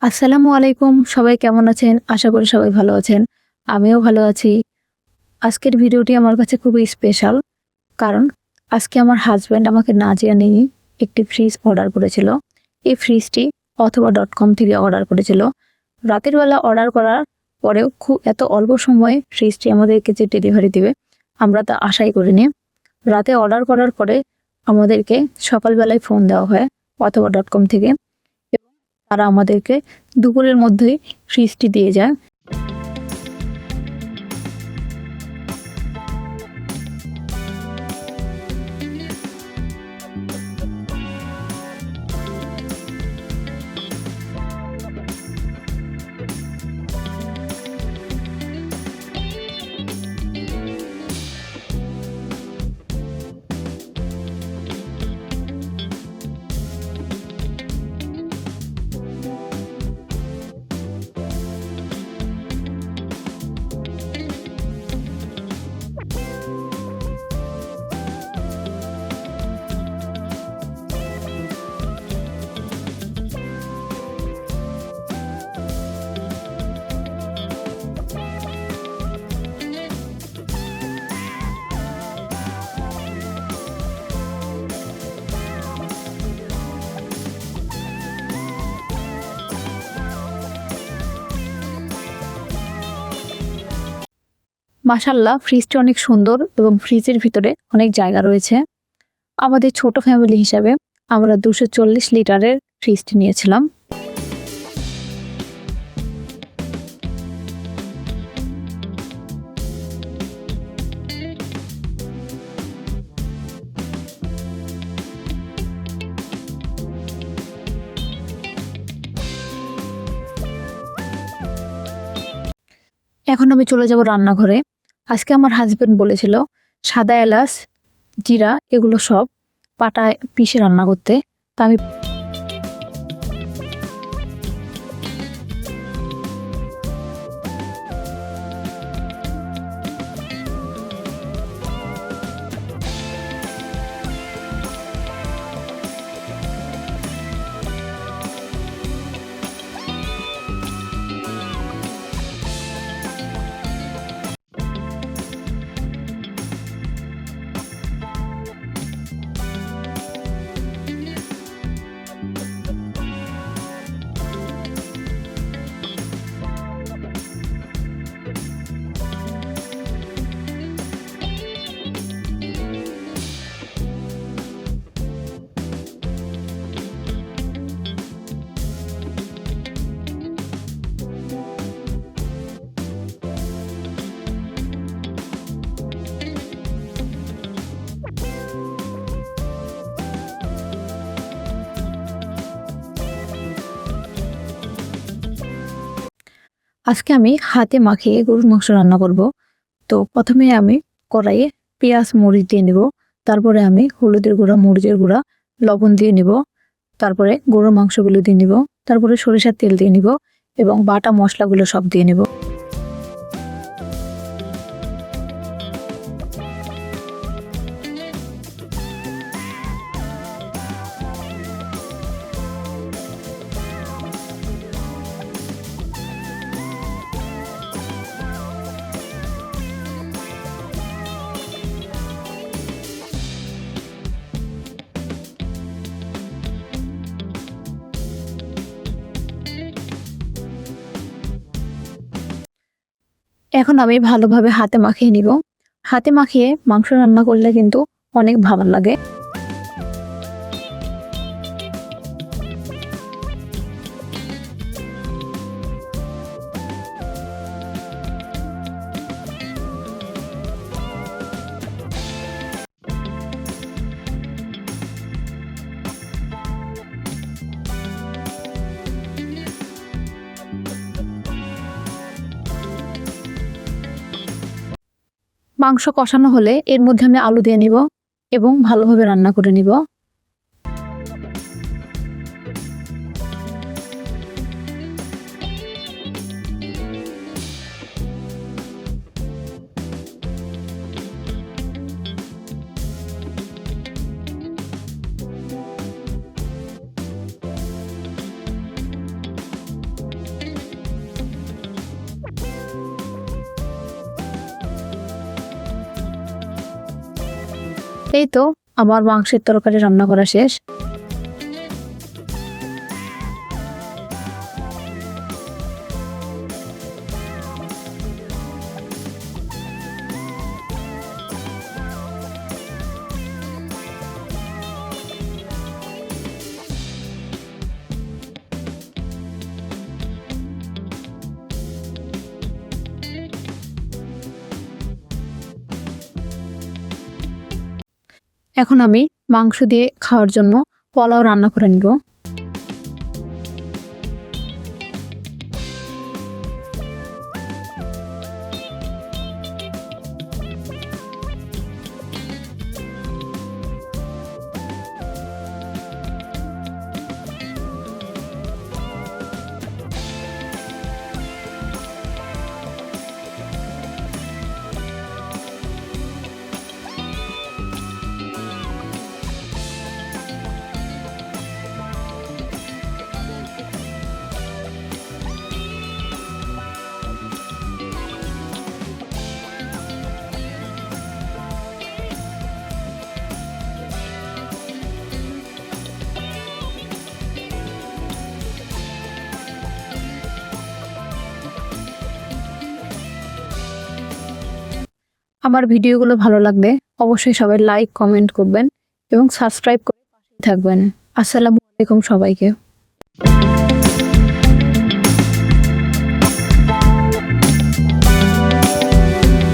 আসসালামু আলাইকুম, সবাই কেমন আছেন? আশা করি সবাই ভালো আছেন। আমিও ভালো আছি। আজকের ভিডিওটি আমার কাছে খুবই স্পেশাল। কারণ আজকে আমার হাসব্যান্ড আমাকে না জানিয়ে একটি ফ্রিজ অর্ডার করেছিল। এই ফ্রিজটি অথবা.com থেকে অর্ডার করেছিল। রাতের বেলা অর্ডার করার পরেও এত অল্প সময়ে ফ্রিজটি আমাদেরকে যে ডেলিভারি দিবে আমরা তা আশাই করিনি। রাতে অর্ডার করার পরে আমাদেরকে সকালবেলায় ফোন দেওয়া হয় অথবা.com থেকে। তারা আমাদেরকে দুপুরের মধ্যেই ফ্রিজটি দিয়ে যায়। মাশাআল্লাহ, ফ্রিজটি অনেক সুন্দর এবং ফ্রিজের ভিতরে অনেক জায়গা রয়েছে। আমাদের ছোট ফ্যামিলি হিসাবে আমরা 240 লিটারের ফ্রিজটি নিয়েছিলাম। এখন আমি চলে যাব রান্নাঘরে। আজকে আমার হাজবেন্ড বলেছিল সাদা এলাচ, জিরা এগুলো সব পাটায় পিষে রান্না করতে। তা আমি হাতে মাখিয়ে গরুর মাংস রান্না করব। তো প্রথমে আমি কড়াইয়ে পেঁয়াজ মরিচ দিয়ে নেব। তারপরে আমি হলুদের গুঁড়া, মরিচের গুঁড়া, লবণ দিয়ে নিব। তারপরে গরুর মাংসগুলো দিয়ে নিব। তারপরে সরিষার তেল দিয়ে নিব এবং বাটা মশলাগুলো সব দিয়ে নেব। এখন আমি ভালোভাবে হাতে মাখিয়ে নিব। হাতে মাখিয়ে মাংস রান্না করলে কিন্তু অনেক ভালো লাগে। মাংস কষানো হলে এর মধ্যে আমি আলু দিয়ে নিব এবং ভালোভাবে রান্না করে নিব। এই তো আমার মাংসের তরকারি রান্না করা শেষ। এখন আমি মাংস দিয়ে খাওয়ার জন্য পোলাও রান্না করে নিব। আমার ভিডিওগুলো ভালো লাগলে অবশ্যই সবাই লাইক কমেন্ট করবেন এবং সাবস্ক্রাইব করে পাশে থাকবেন। আসসালামু আলাইকুম সবাইকে।